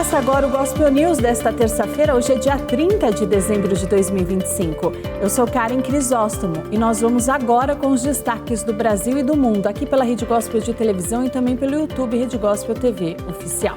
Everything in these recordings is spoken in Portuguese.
Começa agora o Gospel News desta terça-feira, hoje é dia 30 de dezembro de 2025. Eu sou Karen Crisóstomo e nós vamos agora com os destaques do Brasil e do mundo, aqui pela Rede Gospel de televisão e também pelo YouTube Rede Gospel TV Oficial.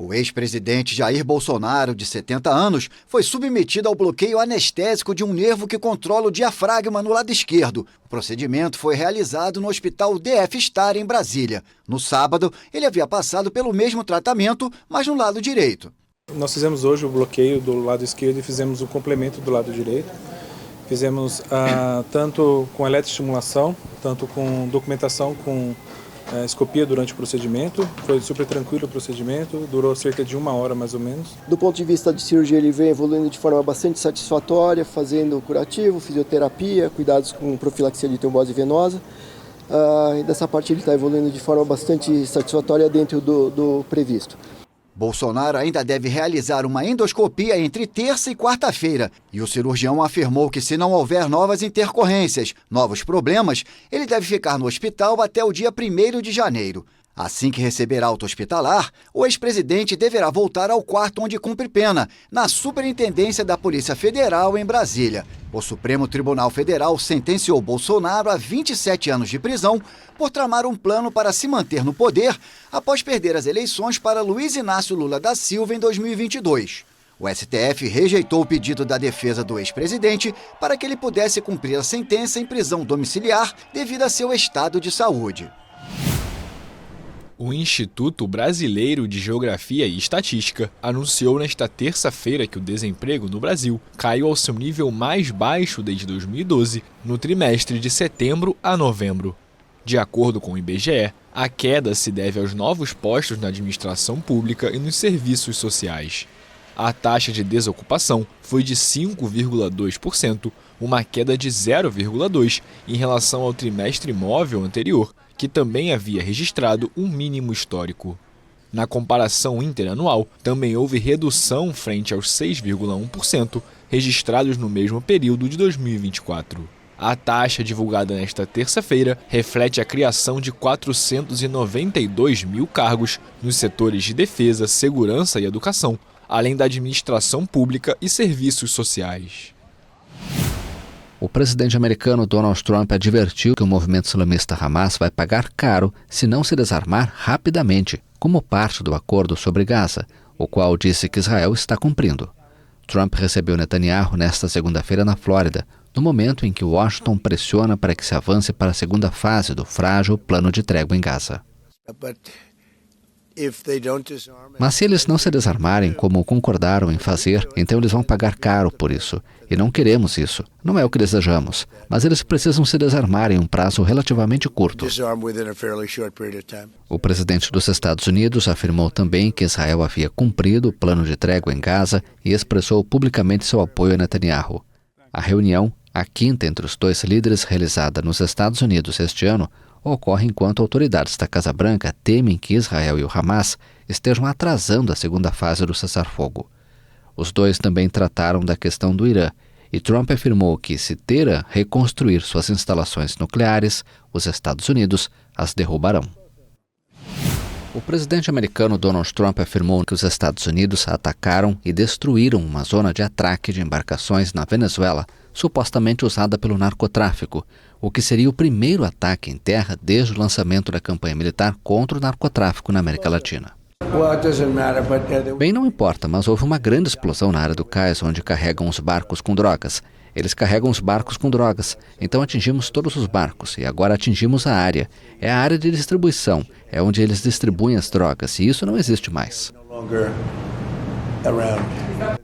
O ex-presidente Jair Bolsonaro, de 70 anos, foi submetido ao bloqueio anestésico de um nervo que controla o diafragma no lado esquerdo. O procedimento foi realizado no Hospital DF Star, em Brasília. No sábado, ele havia passado pelo mesmo tratamento, mas no lado direito. Nós fizemos hoje o bloqueio do lado esquerdo e fizemos o complemento do lado direito. Fizemos tanto com eletroestimulação, tanto com documentação com escopia durante o procedimento. Foi super tranquilo o procedimento, durou cerca de 1 hora mais ou menos. Do ponto de vista de cirurgia, ele vem evoluindo de forma bastante satisfatória, fazendo curativo, fisioterapia, cuidados com profilaxia de trombose venosa. E dessa parte ele está evoluindo de forma bastante satisfatória dentro do previsto. Bolsonaro ainda deve realizar uma endoscopia entre terça e quarta-feira. E o cirurgião afirmou que, se não houver novas intercorrências, novos problemas, ele deve ficar no hospital até o dia 1º de janeiro. Assim que receber alta hospitalar, o ex-presidente deverá voltar ao quarto onde cumpre pena, na Superintendência da Polícia Federal, em Brasília. O Supremo Tribunal Federal sentenciou Bolsonaro a 27 anos de prisão por tramar um plano para se manter no poder após perder as eleições para Luiz Inácio Lula da Silva em 2022. O STF rejeitou o pedido da defesa do ex-presidente para que ele pudesse cumprir a sentença em prisão domiciliar devido a seu estado de saúde. O Instituto Brasileiro de Geografia e Estatística anunciou nesta terça-feira que o desemprego no Brasil caiu ao seu nível mais baixo desde 2012, no trimestre de setembro a novembro. De acordo com o IBGE, a queda se deve aos novos postos na administração pública e nos serviços sociais. A taxa de desocupação foi de 5,2%, uma queda de 0,2% em relação ao trimestre móvel anterior, que também havia registrado um mínimo histórico. Na comparação interanual, também houve redução frente aos 6,1% registrados no mesmo período de 2024. A taxa divulgada nesta terça-feira reflete a criação de 492 mil cargos nos setores de defesa, segurança e educação, além da administração pública e serviços sociais. O presidente americano Donald Trump advertiu que o movimento islamista Hamas vai pagar caro se não se desarmar rapidamente, como parte do acordo sobre Gaza, o qual disse que Israel está cumprindo. Trump recebeu Netanyahu nesta segunda-feira na Flórida, no momento em que Washington pressiona para que se avance para a segunda fase do frágil plano de trégua em Gaza. Mas se eles não se desarmarem como concordaram em fazer, então eles vão pagar caro por isso. E não queremos isso. Não é o que desejamos. Mas eles precisam se desarmar em um prazo relativamente curto. O presidente dos Estados Unidos afirmou também que Israel havia cumprido o plano de trégua em Gaza e expressou publicamente seu apoio a Netanyahu. A reunião, a quinta entre os dois líderes realizada nos Estados Unidos este ano, ocorre enquanto autoridades da Casa Branca temem que Israel e o Hamas estejam atrasando a segunda fase do cessar-fogo. Os dois também trataram da questão do Irã, e Trump afirmou que, se Teherã reconstruir suas instalações nucleares, os Estados Unidos as derrubarão. O presidente americano Donald Trump afirmou que os Estados Unidos atacaram e destruíram uma zona de atraque de embarcações na Venezuela, supostamente usada pelo narcotráfico, o que seria o primeiro ataque em terra desde o lançamento da campanha militar contra o narcotráfico na América Latina. Bem, não importa, mas houve uma grande explosão na área do cais onde carregam os barcos com drogas. Eles carregam os barcos com drogas, então atingimos todos os barcos e agora atingimos a área. É a área de distribuição, é onde eles distribuem as drogas e isso não existe mais.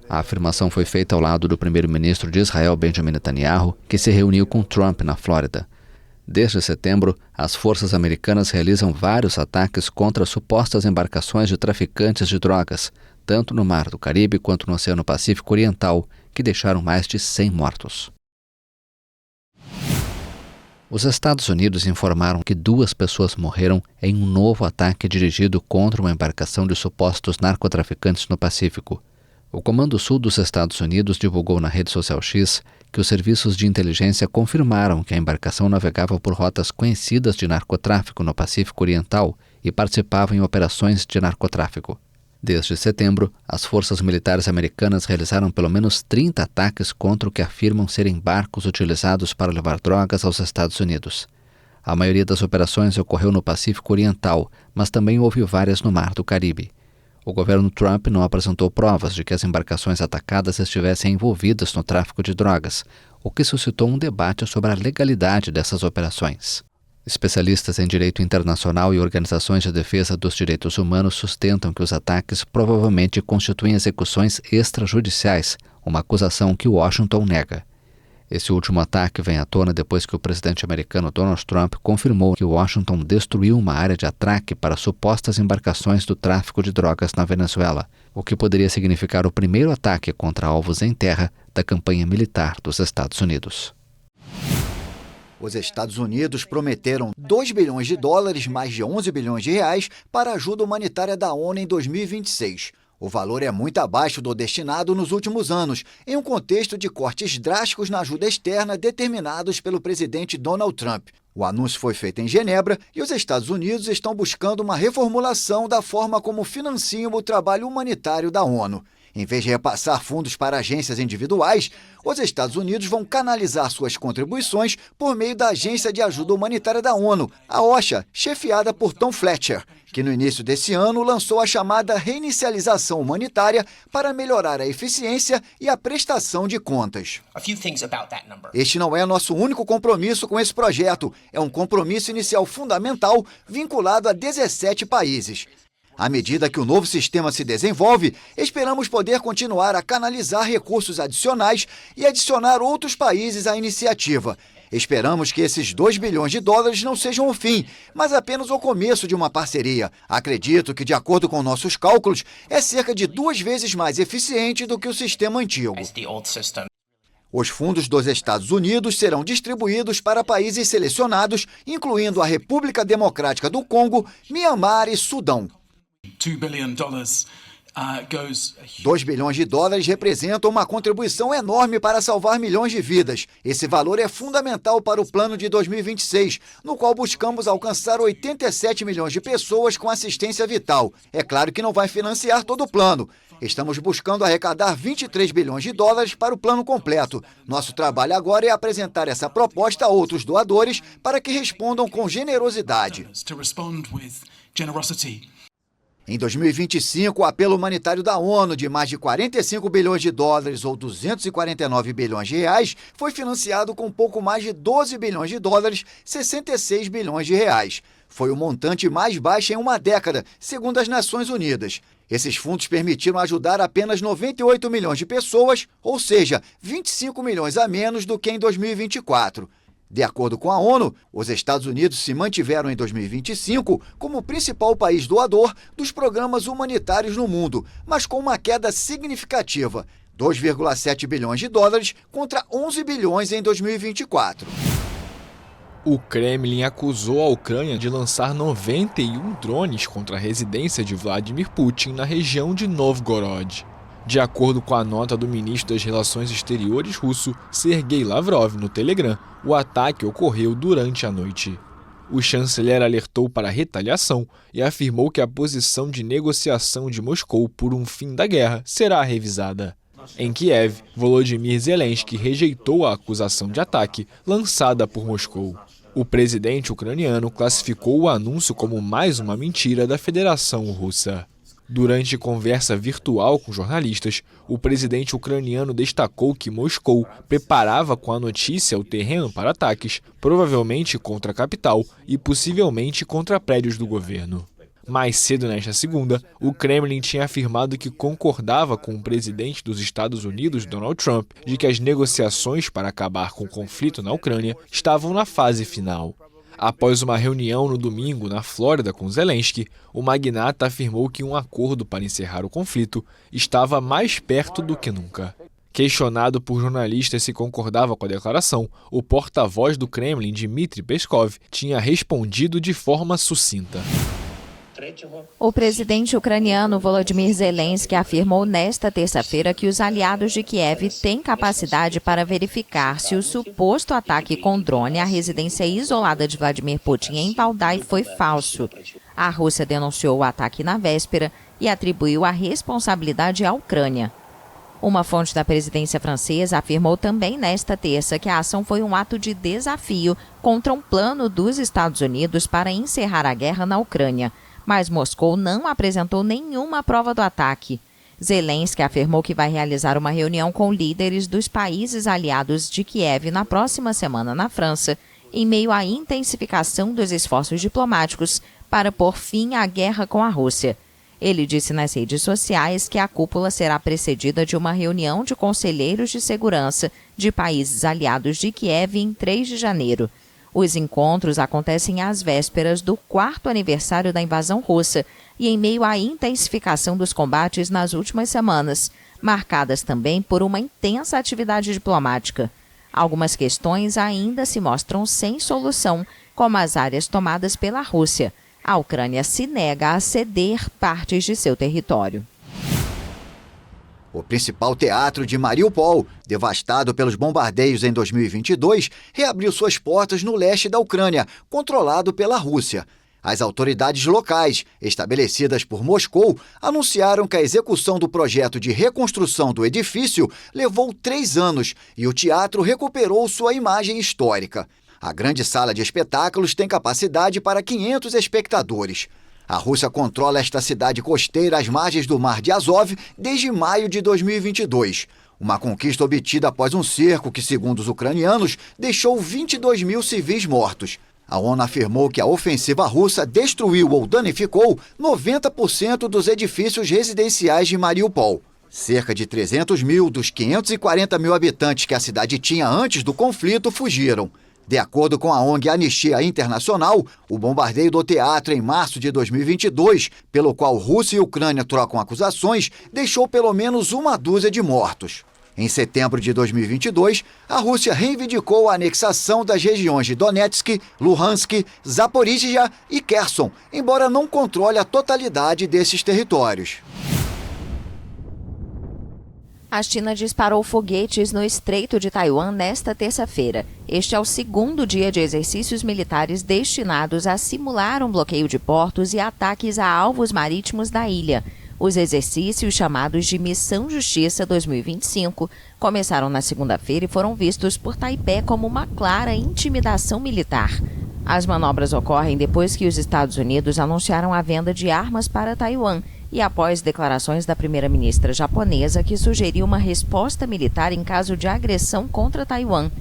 A afirmação foi feita ao lado do primeiro-ministro de Israel, Benjamin Netanyahu, que se reuniu com Trump na Flórida. Desde setembro, as forças americanas realizam vários ataques contra supostas embarcações de traficantes de drogas, tanto no Mar do Caribe quanto no Oceano Pacífico Oriental, que deixaram mais de 100 mortos. Os Estados Unidos informaram que 2 pessoas morreram em um novo ataque dirigido contra uma embarcação de supostos narcotraficantes no Pacífico. O Comando Sul dos Estados Unidos divulgou na rede social X que os serviços de inteligência confirmaram que a embarcação navegava por rotas conhecidas de narcotráfico no Pacífico Oriental e participava em operações de narcotráfico. Desde setembro, as forças militares americanas realizaram pelo menos 30 ataques contra o que afirmam serem barcos utilizados para levar drogas aos Estados Unidos. A maioria das operações ocorreu no Pacífico Oriental, mas também houve várias no Mar do Caribe. O governo Trump não apresentou provas de que as embarcações atacadas estivessem envolvidas no tráfico de drogas, o que suscitou um debate sobre a legalidade dessas operações. Especialistas em direito internacional e organizações de defesa dos direitos humanos sustentam que os ataques provavelmente constituem execuções extrajudiciais, uma acusação que Washington nega. Esse último ataque vem à tona depois que o presidente americano Donald Trump confirmou que Washington destruiu uma área de atraque para supostas embarcações do tráfico de drogas na Venezuela, o que poderia significar o primeiro ataque contra alvos em terra da campanha militar dos Estados Unidos. Os Estados Unidos prometeram 2 bilhões de dólares, mais de 11 bilhões de reais, para a ajuda humanitária da ONU em 2026. O valor é muito abaixo do destinado nos últimos anos, em um contexto de cortes drásticos na ajuda externa determinados pelo presidente Donald Trump. O anúncio foi feito em Genebra e os Estados Unidos estão buscando uma reformulação da forma como financiam o trabalho humanitário da ONU. Em vez de repassar fundos para agências individuais, os Estados Unidos vão canalizar suas contribuições por meio da Agência de Ajuda Humanitária da ONU, a OCHA, chefiada por Tom Fletcher, que no início desse ano lançou a chamada reinicialização humanitária para melhorar a eficiência e a prestação de contas. Este não é nosso único compromisso com esse projeto, é um compromisso inicial fundamental vinculado a 17 países. À medida que o novo sistema se desenvolve, esperamos poder continuar a canalizar recursos adicionais e adicionar outros países à iniciativa. Esperamos que esses 2 bilhões de dólares não sejam o fim, mas apenas o começo de uma parceria. Acredito que, de acordo com nossos cálculos, é cerca de 2 vezes mais eficiente do que o sistema antigo. Os fundos dos Estados Unidos serão distribuídos para países selecionados, incluindo a República Democrática do Congo, Mianmar e Sudão. 2 bilhões de dólares representam uma contribuição enorme para salvar milhões de vidas. Esse valor é fundamental para o plano de 2026, no qual buscamos alcançar 87 milhões de pessoas com assistência vital. É claro que não vai financiar todo o plano. Estamos buscando arrecadar 23 bilhões de dólares para o plano completo. Nosso trabalho agora é apresentar essa proposta a outros doadores para que respondam com generosidade. Em 2025, o apelo humanitário da ONU de mais de 45 bilhões de dólares ou 249 bilhões de reais foi financiado com pouco mais de 12 bilhões de dólares, 66 bilhões de reais. Foi o montante mais baixo em uma década, segundo as Nações Unidas. Esses fundos permitiram ajudar apenas 98 milhões de pessoas, ou seja, 25 milhões a menos do que em 2024. De acordo com a ONU, os Estados Unidos se mantiveram em 2025 como o principal país doador dos programas humanitários no mundo, mas com uma queda significativa, 2,7 bilhões de dólares contra 11 bilhões em 2024. O Kremlin acusou a Ucrânia de lançar 91 drones contra a residência de Vladimir Putin na região de Novgorod. De acordo com a nota do ministro das Relações Exteriores russo, Sergei Lavrov, no Telegram, o ataque ocorreu durante a noite. O chanceler alertou para a retaliação e afirmou que a posição de negociação de Moscou por um fim da guerra será revisada. Em Kiev, Volodymyr Zelensky rejeitou a acusação de ataque lançada por Moscou. O presidente ucraniano classificou o anúncio como mais uma mentira da Federação Russa. Durante conversa virtual com jornalistas, o presidente ucraniano destacou que Moscou preparava com a notícia o terreno para ataques, provavelmente contra a capital e possivelmente contra prédios do governo. Mais cedo nesta segunda, o Kremlin tinha afirmado que concordava com o presidente dos Estados Unidos, Donald Trump, de que as negociações para acabar com o conflito na Ucrânia estavam na fase final. Após uma reunião no domingo na Flórida com Zelensky, o magnata afirmou que um acordo para encerrar o conflito estava mais perto do que nunca. Questionado por jornalistas se concordava com a declaração, o porta-voz do Kremlin, Dmitry Peskov, tinha respondido de forma sucinta. O presidente ucraniano Volodymyr Zelensky afirmou nesta terça-feira que os aliados de Kiev têm capacidade para verificar se o suposto ataque com drone à residência isolada de Vladimir Putin em Valdai foi falso. A Rússia denunciou o ataque na véspera e atribuiu a responsabilidade à Ucrânia. Uma fonte da presidência francesa afirmou também nesta terça que a ação foi um ato de desafio contra um plano dos Estados Unidos para encerrar a guerra na Ucrânia, mas Moscou não apresentou nenhuma prova do ataque. Zelensky afirmou que vai realizar uma reunião com líderes dos países aliados de Kiev na próxima semana na França, em meio à intensificação dos esforços diplomáticos para pôr fim à guerra com a Rússia. Ele disse nas redes sociais que a cúpula será precedida de uma reunião de conselheiros de segurança de países aliados de Kiev em 3 de janeiro. Os encontros acontecem às vésperas do 4º aniversário da invasão russa e em meio à intensificação dos combates nas últimas semanas, marcadas também por uma intensa atividade diplomática. Algumas questões ainda se mostram sem solução, como as áreas tomadas pela Rússia. A Ucrânia se nega a ceder partes de seu território. O principal teatro de Mariupol, devastado pelos bombardeios em 2022, reabriu suas portas no leste da Ucrânia, controlado pela Rússia. As autoridades locais, estabelecidas por Moscou, anunciaram que a execução do projeto de reconstrução do edifício levou 3 anos e o teatro recuperou sua imagem histórica. A grande sala de espetáculos tem capacidade para 500 espectadores. A Rússia controla esta cidade costeira às margens do Mar de Azov desde maio de 2022. Uma conquista obtida após um cerco que, segundo os ucranianos, deixou 22 mil civis mortos. A ONU afirmou que a ofensiva russa destruiu ou danificou 90% dos edifícios residenciais de Mariupol. Cerca de 300 mil dos 540 mil habitantes que a cidade tinha antes do conflito fugiram. De acordo com a ONG Anistia Internacional, o bombardeio do teatro em março de 2022, pelo qual Rússia e Ucrânia trocam acusações, deixou pelo menos 1 dúzia de mortos. Em setembro de 2022, a Rússia reivindicou a anexação das regiões de Donetsk, Luhansk, Zaporizhia e Kherson, embora não controle a totalidade desses territórios. A China disparou foguetes no Estreito de Taiwan nesta terça-feira. Este é o 2º dia de exercícios militares destinados a simular um bloqueio de portos e ataques a alvos marítimos da ilha. Os exercícios, chamados de Missão Justiça 2025, começaram na segunda-feira e foram vistos por Taipei como uma clara intimidação militar. As manobras ocorrem depois que os Estados Unidos anunciaram a venda de armas para Taiwan e após declarações da primeira-ministra japonesa que sugeriu uma resposta militar em caso de agressão contra Taiwan.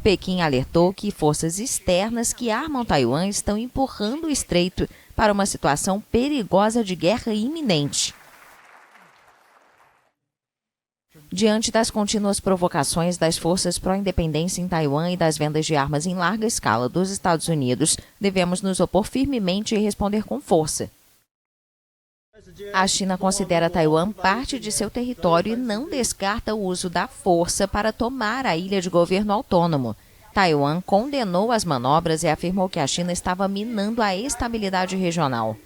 Pequim alertou que forças externas que armam Taiwan estão empurrando o estreito para uma situação perigosa de guerra iminente. Diante das contínuas provocações das forças pró-independência em Taiwan e das vendas de armas em larga escala dos Estados Unidos, devemos nos opor firmemente e responder com força. A China considera Taiwan parte de seu território e não descarta o uso da força para tomar a ilha de governo autônomo. Taiwan condenou as manobras e afirmou que a China estava minando a estabilidade regional.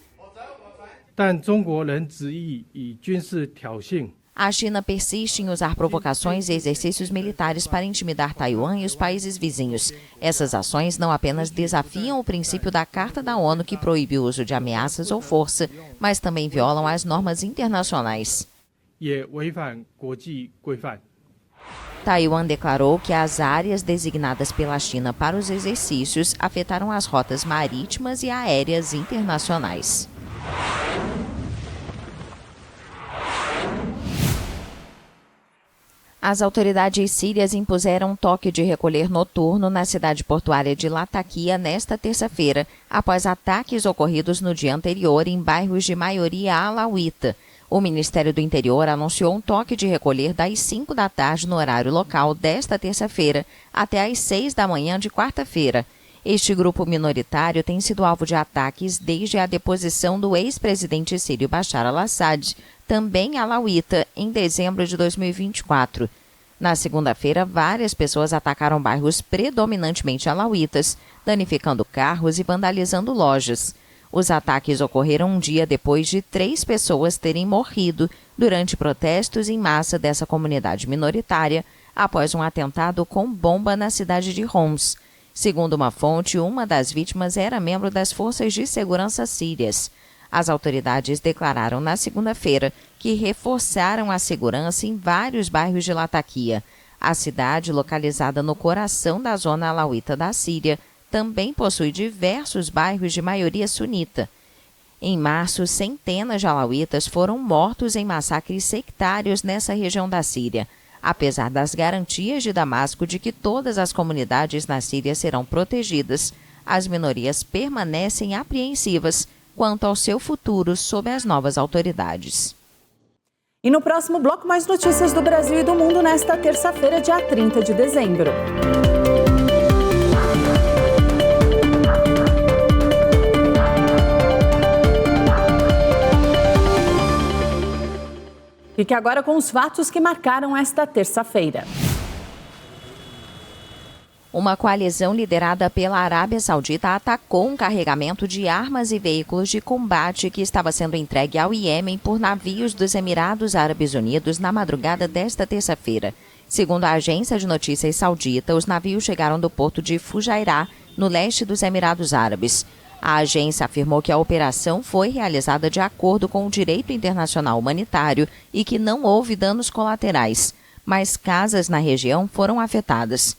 A China persiste em usar provocações e exercícios militares para intimidar Taiwan e os países vizinhos. Essas ações não apenas desafiam o princípio da Carta da ONU que proíbe o uso de ameaças ou força, mas também violam as normas internacionais. Taiwan declarou que as áreas designadas pela China para os exercícios afetaram as rotas marítimas e aéreas internacionais. As autoridades sírias impuseram um toque de recolher noturno na cidade portuária de Latakia nesta terça-feira, após ataques ocorridos no dia anterior em bairros de maioria alauíta. O Ministério do Interior anunciou um toque de recolher das 5 da tarde no horário local desta terça-feira até às 6 da manhã de quarta-feira. Este grupo minoritário tem sido alvo de ataques desde a deposição do ex-presidente sírio Bashar al-Assad, também alauíta, em dezembro de 2024. Na segunda-feira, várias pessoas atacaram bairros predominantemente alauítas, danificando carros e vandalizando lojas. Os ataques ocorreram um dia depois de 3 pessoas terem morrido durante protestos em massa dessa comunidade minoritária, após um atentado com bomba na cidade de Homs. Segundo uma fonte, uma das vítimas era membro das forças de segurança sírias. As autoridades declararam na segunda-feira que reforçaram a segurança em vários bairros de Latakia. A cidade, localizada no coração da zona alauíta da Síria, também possui diversos bairros de maioria sunita. Em março, centenas de alauítas foram mortos em massacres sectários nessa região da Síria. Apesar das garantias de Damasco de que todas as comunidades na Síria serão protegidas, as minorias permanecem apreensivas quanto ao seu futuro sob as novas autoridades. E no próximo bloco, mais notícias do Brasil e do mundo nesta terça-feira, dia 30 de dezembro. Fique agora com os fatos que marcaram esta terça-feira. Uma coalizão liderada pela Arábia Saudita atacou um carregamento de armas e veículos de combate que estava sendo entregue ao Iêmen por navios dos Emirados Árabes Unidos na madrugada desta terça-feira. Segundo a agência de notícias saudita, os navios chegaram do porto de Fujairah, no leste dos Emirados Árabes. A agência afirmou que a operação foi realizada de acordo com o direito internacional humanitário e que não houve danos colaterais, mas casas na região foram afetadas.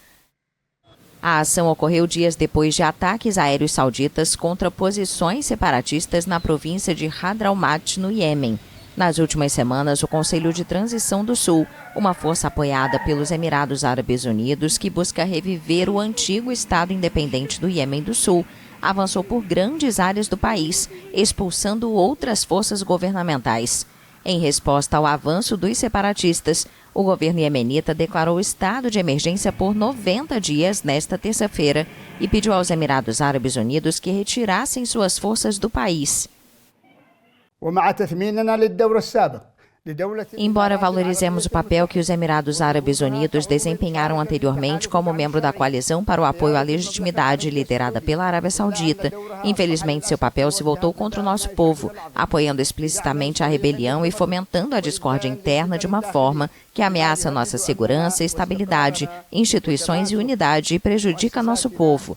A ação ocorreu dias depois de ataques aéreos sauditas contra posições separatistas na província de Hadramaut, no Iêmen. Nas últimas semanas, o Conselho de Transição do Sul, uma força apoiada pelos Emirados Árabes Unidos que busca reviver o antigo Estado independente do Iêmen do Sul, avançou por grandes áreas do país, expulsando outras forças governamentais. Em resposta ao avanço dos separatistas, o governo iemenita declarou estado de emergência por 90 dias nesta terça-feira e pediu aos Emirados Árabes Unidos que retirassem suas forças do país. Embora valorizemos o papel que os Emirados Árabes Unidos desempenharam anteriormente como membro da coalizão para o apoio à legitimidade liderada pela Arábia Saudita, infelizmente seu papel se voltou contra o nosso povo, apoiando explicitamente a rebelião e fomentando a discórdia interna de uma forma que ameaça nossa segurança, estabilidade, instituições e unidade e prejudica nosso povo.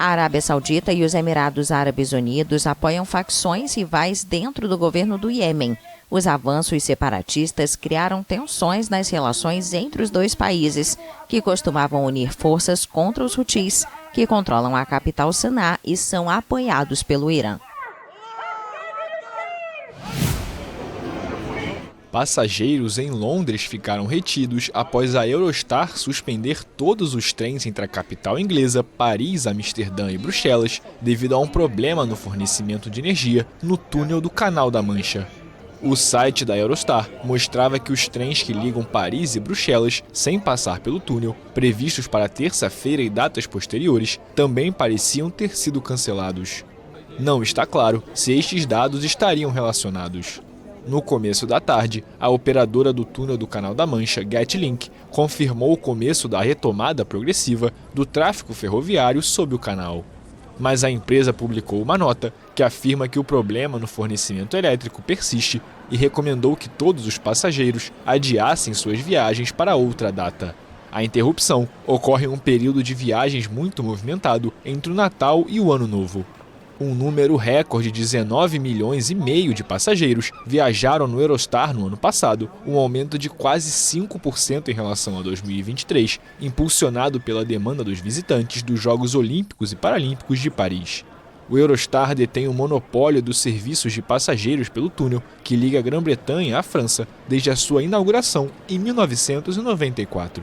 A Arábia Saudita e os Emirados Árabes Unidos apoiam facções rivais dentro do governo do Iêmen. Os avanços separatistas criaram tensões nas relações entre os dois países, que costumavam unir forças contra os Houthis, que controlam a capital Sanaa e são apoiados pelo Irã. Passageiros em Londres ficaram retidos após a Eurostar suspender todos os trens entre a capital inglesa, Paris, Amsterdã e Bruxelas, devido a um problema no fornecimento de energia no túnel do Canal da Mancha. O site da Eurostar mostrava que os trens que ligam Paris e Bruxelas, sem passar pelo túnel, previstos para terça-feira e datas posteriores, também pareciam ter sido cancelados. Não está claro se estes dados estariam relacionados. No começo da tarde, a operadora do túnel do Canal da Mancha, Getlink, confirmou o começo da retomada progressiva do tráfego ferroviário sob o canal. Mas a empresa publicou uma nota que afirma que o problema no fornecimento elétrico persiste e recomendou que todos os passageiros adiassem suas viagens para outra data. A interrupção ocorre em um período de viagens muito movimentado entre o Natal e o Ano Novo. Um número recorde de 19,5 milhões de passageiros viajaram no Eurostar no ano passado, um aumento de quase 5% em relação a 2023, impulsionado pela demanda dos visitantes dos Jogos Olímpicos e Paralímpicos de Paris. O Eurostar detém o monopólio dos serviços de passageiros pelo túnel, que liga a Grã-Bretanha à França desde a sua inauguração em 1994.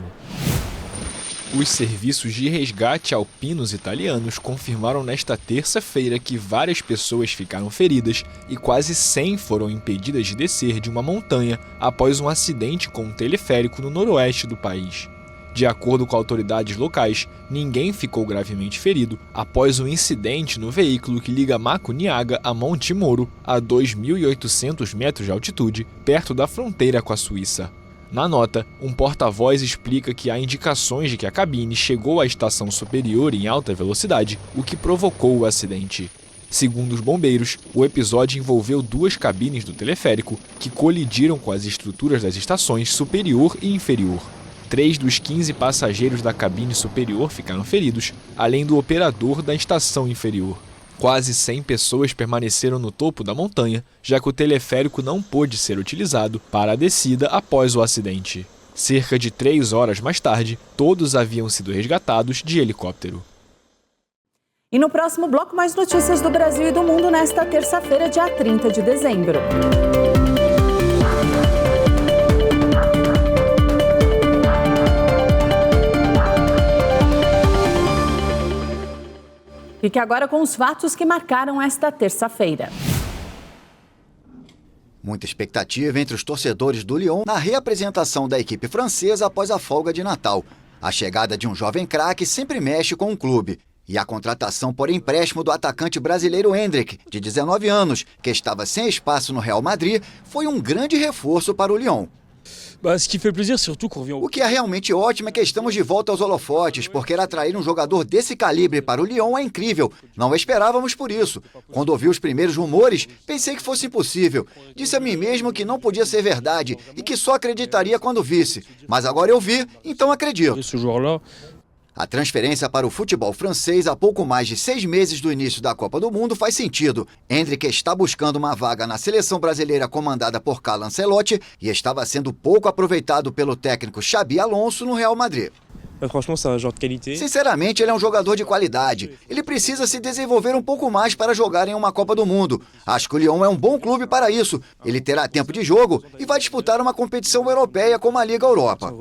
Os serviços de resgate alpinos italianos confirmaram nesta terça-feira que várias pessoas ficaram feridas e quase 100 foram impedidas de descer de uma montanha após um acidente com um teleférico no noroeste do país. De acordo com autoridades locais, ninguém ficou gravemente ferido após um incidente no veículo que liga Macugnaga a Monte Moro, a 2.800 metros de altitude, perto da fronteira com a Suíça. Na nota, um porta-voz explica que há indicações de que a cabine chegou à estação superior em alta velocidade, o que provocou o acidente. Segundo os bombeiros, o episódio envolveu duas cabines do teleférico que colidiram com as estruturas das estações superior e inferior. 3 dos 15 passageiros da cabine superior ficaram feridos, além do operador da estação inferior. Quase 100 pessoas permaneceram no topo da montanha, já que o teleférico não pôde ser utilizado para a descida após o acidente. Cerca de 3 horas mais tarde, todos haviam sido resgatados de helicóptero. E no próximo bloco, mais notícias do Brasil e do mundo nesta terça-feira, dia 30 de dezembro. Fique agora com os fatos que marcaram esta terça-feira. Muita expectativa entre os torcedores do Lyon na reapresentação da equipe francesa após a folga de Natal. A chegada de um jovem craque sempre mexe com o clube. E a contratação por empréstimo do atacante brasileiro Endrick, de 19 anos, que estava sem espaço no Real Madrid, foi um grande reforço para o Lyon. O que é realmente ótimo é que estamos de volta aos holofotes, porque atrair um jogador desse calibre para o Lyon é incrível. Não esperávamos por isso. Quando ouvi os primeiros rumores, pensei que fosse impossível. Disse a mim mesmo que não podia ser verdade e que só acreditaria quando visse. Mas agora eu vi, então acredito. A transferência para o futebol francês há pouco mais de 6 meses do início da Copa do Mundo faz sentido. Endrick está buscando uma vaga na seleção brasileira comandada por Carlo Ancelotti e estava sendo pouco aproveitado pelo técnico Xabi Alonso no Real Madrid. Sinceramente, ele é um jogador de qualidade. Ele precisa se desenvolver um pouco mais para jogar em uma Copa do Mundo. Acho que o Lyon é um bom clube para isso. Ele terá tempo de jogo e vai disputar uma competição europeia como a Liga Europa.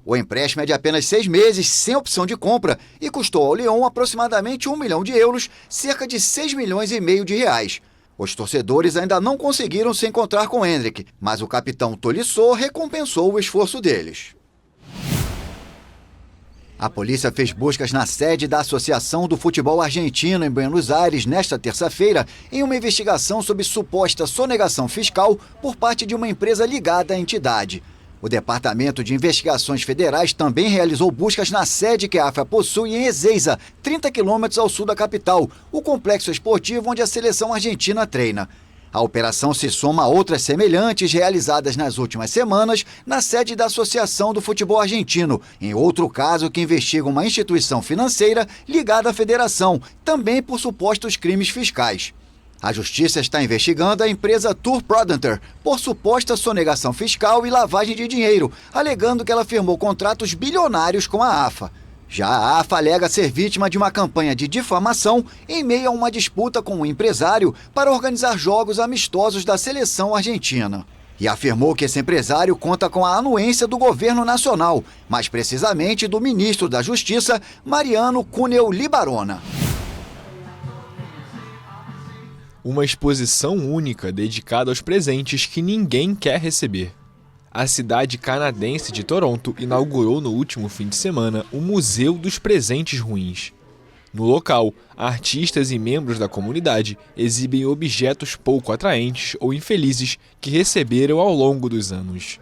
O empréstimo é de apenas 6 meses, sem opção de compra, e custou ao Lyon aproximadamente 1 milhão de euros, cerca de 6 milhões e meio de reais. Os torcedores ainda não conseguiram se encontrar com Endrick, mas o capitão Tolisso recompensou o esforço deles. A polícia fez buscas na sede da Associação do Futebol Argentino em Buenos Aires nesta terça-feira em uma investigação sobre suposta sonegação fiscal por parte de uma empresa ligada à entidade. O Departamento de Investigações Federais também realizou buscas na sede que a AFA possui em Ezeiza, 30 quilômetros ao sul da capital, o complexo esportivo onde a seleção argentina treina. A operação se soma a outras semelhantes realizadas nas últimas semanas na sede da Associação do Futebol Argentino, em outro caso que investiga uma instituição financeira ligada à federação, também por supostos crimes fiscais. A Justiça está investigando a empresa Tour Prodenter por suposta sonegação fiscal e lavagem de dinheiro, alegando que ela firmou contratos bilionários com a AFA. Já a AFA alega ser vítima de uma campanha de difamação em meio a uma disputa com um empresário para organizar jogos amistosos da seleção argentina. E afirmou que esse empresário conta com a anuência do governo nacional, mais precisamente do ministro da Justiça, Mariano Cuneo Libarona. Uma exposição única dedicada aos presentes que ninguém quer receber. A cidade canadense de Toronto inaugurou no último fim de semana o Museu dos Presentes Ruins. No local, artistas e membros da comunidade exibem objetos pouco atraentes ou infelizes que receberam ao longo dos anos.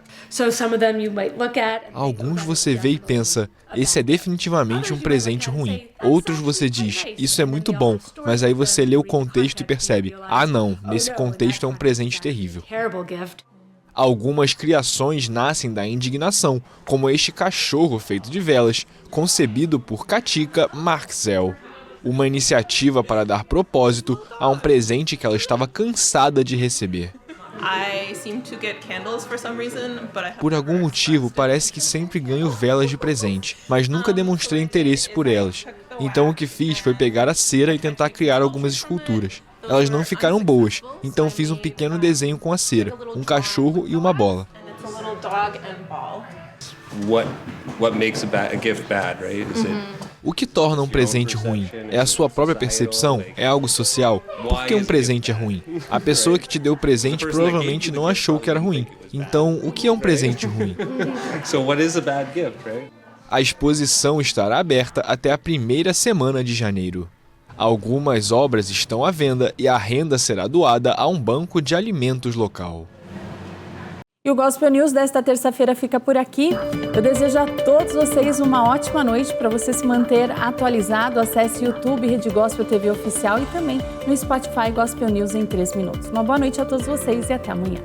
Alguns você vê e pensa, esse é definitivamente um presente ruim. Outros você diz, isso é muito bom, mas aí você lê o contexto e percebe, não, nesse contexto é um presente terrível. Algumas criações nascem da indignação, como este cachorro feito de velas, concebido por Katika Marxell. Uma iniciativa para dar propósito a um presente que ela estava cansada de receber. Por algum motivo, parece que sempre ganho velas de presente, mas nunca demonstrei interesse por elas. Então o que fiz foi pegar a cera e tentar criar algumas esculturas. Elas não ficaram boas, então fiz um pequeno desenho com a cera, um cachorro e uma bola. O que torna um presente ruim? É a sua própria percepção? É algo social? Por que um presente é ruim? A pessoa que te deu o presente provavelmente não achou que era ruim. Então, o que é um presente ruim? A exposição estará aberta até a primeira semana de janeiro. Algumas obras estão à venda e a renda será doada a um banco de alimentos local. E o Gospel News desta terça-feira fica por aqui. Eu desejo a todos vocês uma ótima noite. Para você se manter atualizado, acesse YouTube, Rede Gospel TV Oficial e também no Spotify Gospel News em 3 minutos. Uma boa noite a todos vocês e até amanhã.